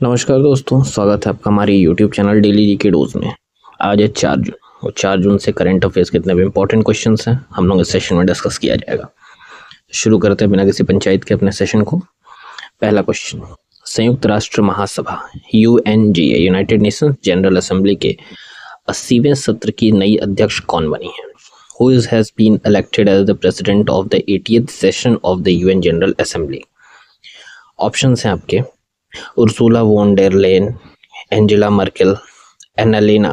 नमस्कार दोस्तों, स्वागत है आपका हमारे YouTube channel daily GK dose में। आज है 4 जून और 4 जून से करंट अफेयर्स कितने भी इंपॉर्टेंट क्वेश्चंस हैं हम लोग इस सेशन में डिस्कस किया जाएगा। शुरू करते हैं बिना किसी पंचायत के अपने सेशन को। पहला क्वेश्चन, संयुक्त राष्ट्र महासभा UNGA United Nations General Assembly के 80वें सत्र की नई अध्यक्ष कौन बनी है? Who has been elected as the president of the 80th session of the UN General Assembly? Options हैं आपके Ursula von der Leyen, Angela Merkel, Annalena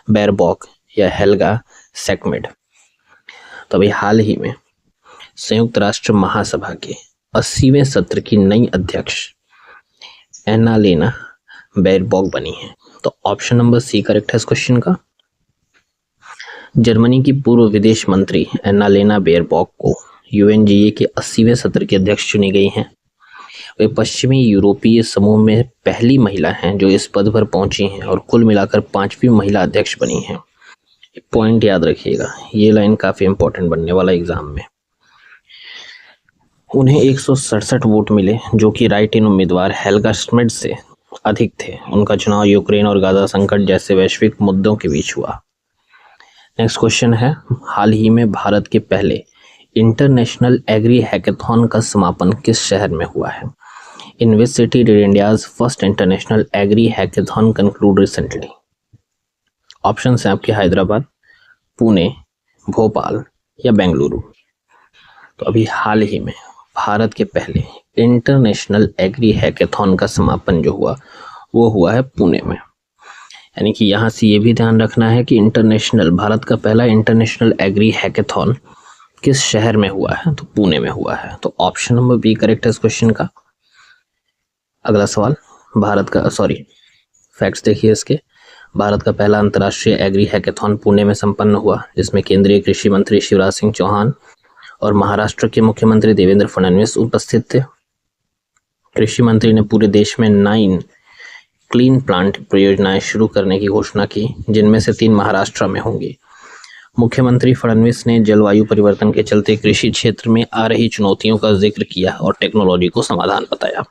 Baerbock या हेल्गा सेकमेड। तो अभी हाल ही में संयुक्त राष्ट्र महासभा के 80वें सत्र की नई अध्यक्ष एनालेना बेरबॉक बनी है। तो ऑप्शन नंबर सी करेक्ट है इस क्वेश्चन का। जर्मनी की पूर्व विदेश मंत्री एनालेना बेरबॉक को UNGA के 80वें सत्र की अध्यक्ष चुनी गई हैं। वे पश्चिमी यूरोपीय समूह में पहली महिला हैं जो इस पद पर पहुंची हैं और कुल मिलाकर 5वीं महिला अध्यक्ष बनी हैं। पॉइंट याद रखिएगा, ये लाइन काफी इंपॉर्टेंट बनने वाला एग्जाम में। उन्हें 167 वोट मिले जो कि राइट इन उम्मीदवार हेल्गा स्मिड से अधिक थे। उनका चुनाव यूक्रेन और गाजा संकट जैसे वैश्विक मुद्दों के बीच हुआ। नेक्स्ट क्वेश्चन है, हाल ही में भारत के पहले इंटरनेशनल एग्री हैकेथॉन का समापन किस शहर में हुआ है? In which city did India's first international agri hackathon conclude recently? Options हैं आपके हैदराबाद, पुणे, भोपाल या बेंगलुरु। तो अभी हाल ही में भारत के पहले इंटरनेशनल एग्री हैकेथॉन का समापन जो हुआ वो हुआ है पुणे में। यानी कि यहाँ से ये भी ध्यान रखना है कि भारत का पहला इंटरनेशनल एग्री हैकेथॉन किस शहर में हुआ है? तो पुणे में हुआ है। तो ऑप्शन नंबर बी करेक्ट है इस क्वेश्चन का। अगला सवाल, फैक्ट्स देखिए इसके। भारत का पहला अंतर्राष्ट्रीय एग्री हैकेथॉन पुणे में संपन्न हुआ, जिसमें केंद्रीय कृषि मंत्री शिवराज सिंह चौहान और महाराष्ट्र के मुख्यमंत्री देवेंद्र फडणवीस उपस्थित थे। कृषि मंत्री ने पूरे देश में 9 क्लीन प्लांट परियोजनाएं शुरू करने की घोषणा की, जिनमें से 3 महाराष्ट्र में होंगी। मुख्यमंत्री फडणवीस ने जलवायु परिवर्तन के चलते कृषि क्षेत्र में आ रही चुनौतियों का जिक्र किया और टेक्नोलॉजी को समाधान बताया।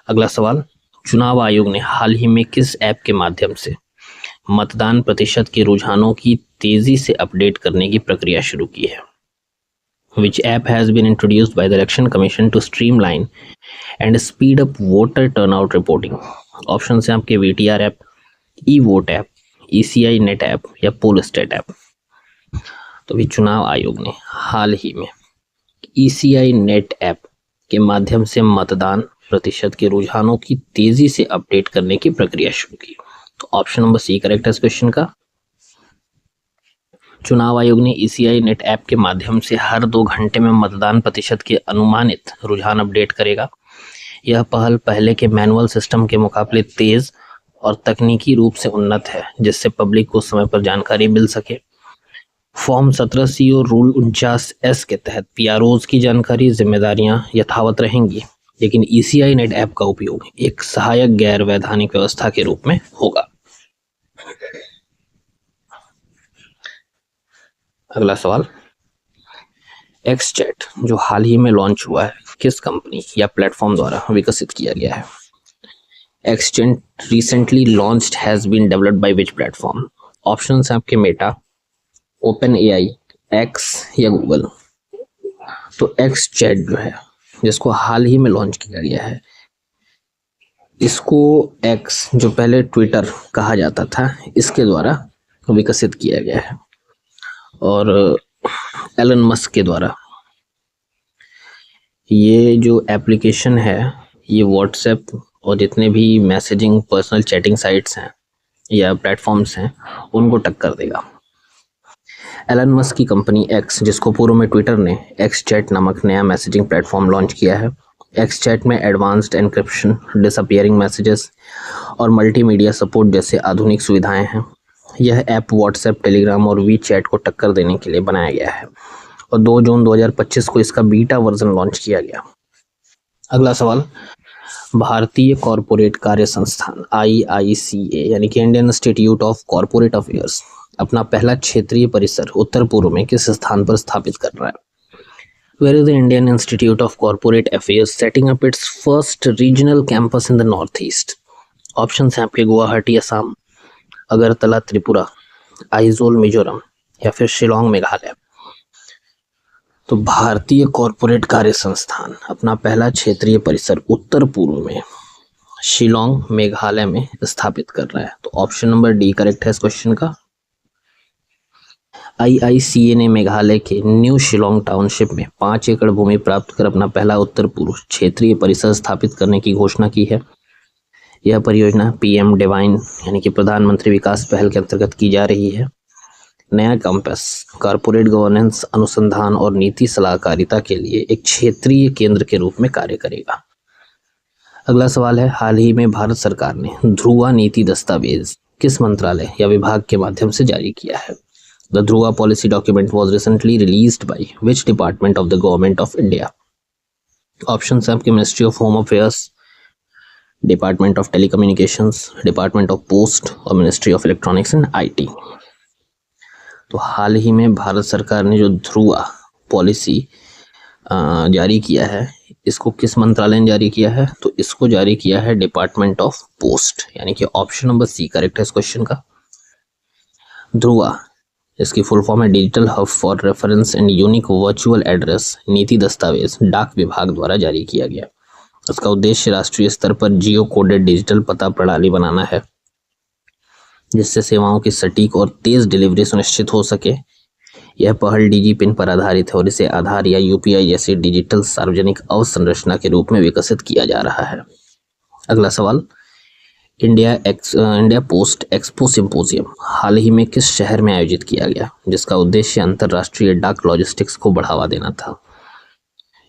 अगला सवाल, चुनाव आयोग ने हाल ही में किस ऐप के माध्यम से मतदान प्रतिशत के रुझानों की तेजी से अपडेट करने की प्रक्रिया शुरू की है? Which app has been introduced by the Election Commission to streamline and speed up voter turnout reporting? Options हैं आपके VTR app, e vote app, ECI net app या पोलस्टेट ऐप। तो भी चुनाव आयोग ने हाल ही में ECI नेट ऐप के माध्यम से मतदान प्रतिशत के रुझानों की तेजी से अपडेट करने की प्रक्रिया शुरू की। तो ऑप्शन नंबर सी करेक्ट है इस क्वेश्चन का। चुनाव आयोग ने ECI नेट ऐप के माध्यम से हर 2 घंटे में मतदान प्रतिशत के अनुमानित रुझान अपडेट करेगा। यह पहल पहले के मैनुअल सिस्टम के मुकाबले तेज और तकनीकी रूप से उन्नत है, जिससे पब्लिक को समय पर जानकारी मिल सके। फॉर्म 17C और रूल 49S के तहत PROs की जानकारी जिम्मेदारियां यथावत रहेंगी, लेकिन ECI नेट ऐप का उपयोग एक सहायक गैर वैधानिक व्यवस्था के रूप में होगा। अगला सवाल, एक्सचैट जो हाल ही में लॉन्च हुआ है किस कंपनी या प्लेटफॉर्म द्वारा विकसित किया गया है? XChat recently launched has been developed by which platform? Options हैं आपके मेटा, OpenAI, X या गूगल। तो एक्सचैट जो है जिसको हाल ही में लॉन्च किया गया है, इसको एक्स जो पहले ट्विटर कहा जाता था इसके द्वारा विकसित किया गया है और एलन मस्क के द्वारा। ये जो एप्लीकेशन है ये व्हाट्सएप और जितने भी मैसेजिंग पर्सनल चैटिंग साइट्स हैं या प्लेटफॉर्म्स हैं उनको टक्कर देगा। एलन मस्क की कंपनी एक्स, जिसको पूर्व में ट्विटर ने एक्सचैट नामक नया मैसेजिंग प्लेटफॉर्म लॉन्च किया है। एक्सचैट में एडवांस्ड एन्क्रिप्शन, डिसअपीयरिंग मैसेजेस और मल्टीमीडिया सपोर्ट जैसे आधुनिक सुविधाएं हैं। यह ऐप व्हाट्सएप, टेलीग्राम और वी चैट को टक्कर देने के लिए बनाया गया है और 2 जून 2025 को इसका बीटा वर्जन लॉन्च किया गया। अगला सवाल, भारतीय कॉरपोरेट कार्य संस्थान IICA यानी कि Indian institute of corporate affairs अपना पहला क्षेत्रीय परिसर उत्तर पूर्व में किस स्थान पर स्थापित कर रहा है? Where is the Indian Institute of Corporate Affairs setting up its first regional campus in the Northeast? Options हैं आपके गुवाहाटी असम, अगरतला त्रिपुरा, आइजोल मिजोरम या फिर शिलोंग मेघालय। तो भारतीय कॉरपोरेट कार्य संस्थान अपना पहला क्षेत्रीय परिसर उत्तर पूर्व में शिलोंग मेघालय में स्थापित कर रहा है। तो ऑप्शन नंबर डी करेक्ट है इस क्वेश्चन का। आईआईसीए ने मेघालय के न्यू शिलोंग टाउनशिप में 5 एकड़ भूमि प्राप्त कर अपना पहला उत्तर पूर्व क्षेत्रीय परिसर स्थापित करने की घोषणा की है। यह परियोजना पीएम डिवाइन यानी कि प्रधानमंत्री विकास पहल के अंतर्गत की जा रही है। नया कैंपस कॉरपोरेट गवर्नेंस, अनुसंधान और नीति सलाहकारिता के लिए एक क्षेत्रीय केंद्र के रूप में कार्य करेगा। अगला सवाल है, हाल ही में भारत सरकार ने ध्रुवा नीति दस्तावेज किस मंत्रालय या विभाग के माध्यम से जारी किया है? The Dhruva policy document was recently released by which department of the government of India? Option है आपके ministry of home affairs, department of telecommunications, department of post और ministry of electronics and IT. तो हाल ही में भारत सरकार ने जो ध्रुवा पॉलिसी जारी किया है, इसको किस मंत्रालय ने जारी किया है? तो इसको जारी किया है डिपार्टमेंट ऑफ पोस्ट, यानी कि ऑप्शन नंबर सी करेक्ट है इस क्वेश्चन का। ध्रुवा इसकी फुल फॉर्म है digital hub for reference and unique virtual address नीति दस्तावेज डाक विभाग द्वारा जारी किया गया। इसका उद्देश्य राष्ट्रीय स्तर पर जियो कोडेड डिजिटल पता प्रणाली बनाना है, जिससे सेवाओं की सटीक और तेज डिलीवरी सुनिश्चित हो सके। यह पहल डीजी पिन पर आधारित है और इसे आधार या यूपीआई जैसी डिजिटल सार्वजनिक अवसंरचना के रूप में विकसित किया जा रहा है। अगला सवाल, इंडिया पोस्ट एक्सपो सिंपोजियम हाल ही में किस शहर में आयोजित किया गया, जिसका उद्देश्य अंतरराष्ट्रीय डाक लॉजिस्टिक्स को बढ़ावा देना था?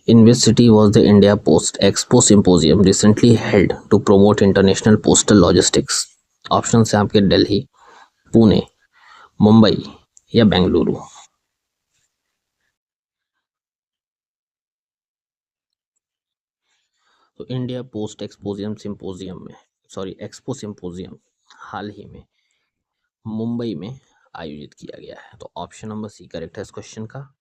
In which city was the India Post Expo Symposium recently held to promote international postal logistics? Option है आपके दिल्ली, पुणे, मुंबई या बेंगलुरु। तो इंडिया पोस्ट एक्सपो सिंपोजियम हाल ही में मुंबई में आयोजित किया गया है। तो ऑप्शन नंबर सी करेक्ट है इस क्वेश्चन का।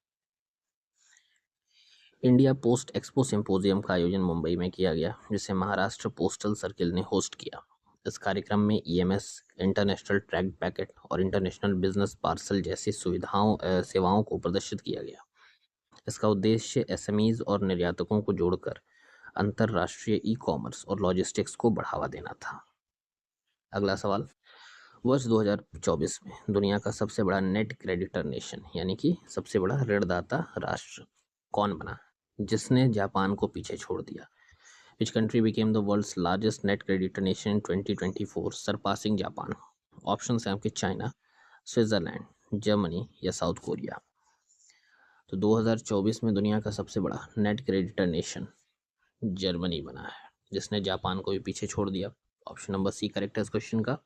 इंडिया पोस्ट एक्सपो सिंपोजियम का आयोजन मुंबई में किया गया, जिसे महाराष्ट्र पोस्टल सर्किल ने होस्ट किया। इस कार्यक्रम में ईएमएस, इंटरनेशनल ट्रैक पैकेट और इंटरनेशनल बिजनेस पार्सल जैसी सेवाओं को प्रदर्शित किया गया। इसका उद्देश्य एसएमईज और निर्यातकों को जोड़कर अंतरराष्ट्रीय ई कॉमर्स और लॉजिस्टिक्स को बढ़ावा देना था। अगला सवाल, वर्ष 2024 में दुनिया का सबसे बड़ा नेट क्रेडिटर नेशन यानी कि सबसे बड़ा ऋणदाता राष्ट्र कौन बना, जिसने जापान को पीछे छोड़ दिया? Which country became the world's largest net creditor nation in 2024, surpassing Japan? Option है आपके चाइना, स्विट्जरलैंड, जर्मनी या साउथ कोरिया। तो 2024 में दुनिया का सबसे बड़ा नेट क्रेडिटर नेशन जर्मनी बना है, जिसने जापान को भी पीछे छोड़ दिया। ऑप्शन नंबर सी करेक्ट है इस क्वेश्चन का।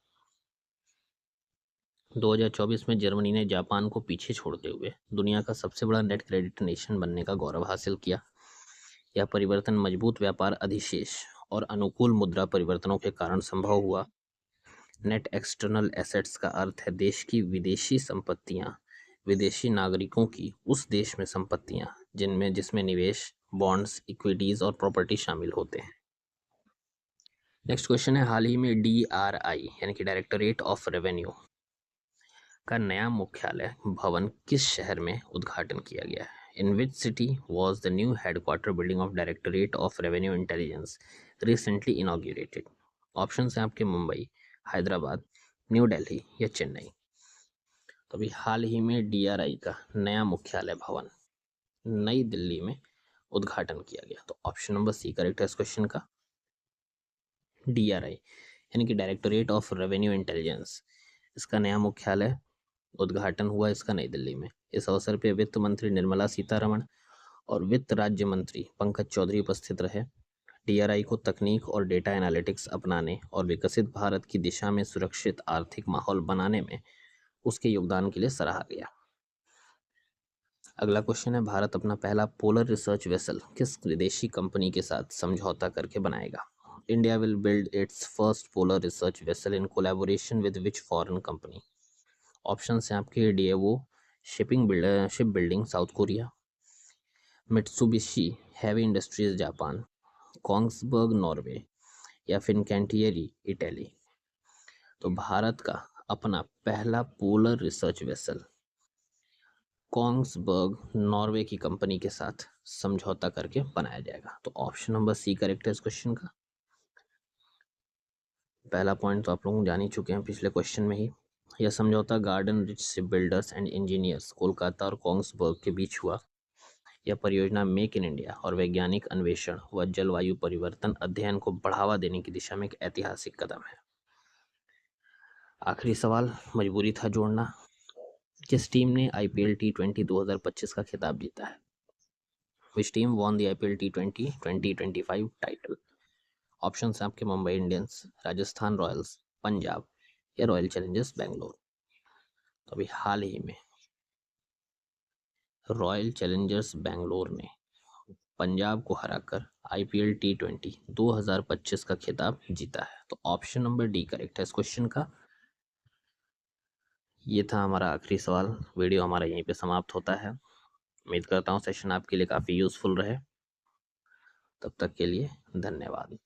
2024 में जर्मनी ने जापान को पीछे छोड़ते हुए दुनिया का सबसे बड़ा नेट क्रेडिटर नेशन बनने का गौरव हासिल किया। यह परिवर्तन मजबूत व्यापार अधिशेष और अनुकूल मुद्रा परिवर्तनों के कारण संभव हुआ। नेट एक्सटर्नल एसेट्स का अर्थ है देश की विदेशी संपत्तियां, विदेशी नागरिकों की उस देश में संपत्तियां जिसमें निवेश, बॉन्ड्स, इक्विटीज और प्रॉपर्टी शामिल होते हैं। नेक्स्ट क्वेश्चन है, हाल ही में डीआरआई यानी कि डायरेक्टोरेट ऑफ रेवेन्यू का नया मुख्यालय भवन किस शहर में उद्घाटन किया गया है? In which city was the new headquarter building of Directorate of Revenue Intelligence recently inaugurated? Option हैं आपके मुंबई, हैदराबाद, न्यू दिल्ली या चेन्नई। तो अभी हाल ही में डीआरआई का नया मुख्यालय भवन नई दिल्ली में उद्घाटन किया गया। तो ऑप्शन नंबर सी करेक्ट है इस क्वेश्चन का। डीआरआई यानी कि डायरेक्टोरेट ऑफ रेवेन्यू इंटेलिजेंस, इसका नया मुख्यालय उद्घाटन हुआ इसका नई दिल्ली में। इस अवसर पर वित्त मंत्री निर्मला सीतारमण और वित्त राज्य मंत्री पंकज चौधरी उपस्थित रहे। डीआरआई को तकनीक और डेटा एनालिटिक्स अपनाने और विकसित भारत की दिशा में सुरक्षित आर्थिक माहौल बनाने में उसके योगदान के लिए सराहा गया। अगला क्वेश्चन है, भारत अपना पहला पोलर रिसर्च वेसल किस विदेशी कंपनी के साथ समझौता करके बनाएगा? India will build its first polar research vessel in collaboration with which foreign company? Option हैं आपके Daewoo ship building South Korea, Mitsubishi Heavy Industries Japan, Kongsberg Norway या फिनकैंटियरी इटली। तो भारत का अपना पहला polar research vessel Kongsberg Norway की company के साथ समझौता करके बनाया जाएगा। तो ऑप्शन नंबर सी करेक्ट है इस क्वेश्चन का। पहला पॉइंट तो आप लोग जान ही चुके हैं पिछले क्वेश्चन में ही। यह समझौता garden rich ship builders and engineers Kolkata और कोंग्सबर्ग के बीच हुआ। यह परियोजना मेक इन इंडिया और वैज्ञानिक अन्वेषण व जलवायु परिवर्तन अध्ययन को बढ़ावा देने की दिशा में एक ऐतिहासिक कदम है। आखिरी सवाल मजबूरी था जोड़ना। किस टीम ने IPL T20 2025 का खिताब जीता है? Which team won the IPL T20 2025 title? Option है आपके मुंबई इंडियंस, राजस्थान रॉयल्स, पंजाब या रॉयल चैलेंजर्स बेंगलोर। तो अभी हाल ही में रॉयल चैलेंजर्स बेंगलोर ने पंजाब को हराकर IPL T20 2025 का खिताब जीता है। तो ऑप्शन नंबर डी करेक्ट है इस क्वेश्चन का। ये था हमारा आखिरी सवाल। वीडियो हमारा यहीं पे समाप्त होता है। उम्मीद करता हूँ सेशन आपके लिए काफ़ी यूज़फुल रहे। तब तक के लिए धन्यवाद।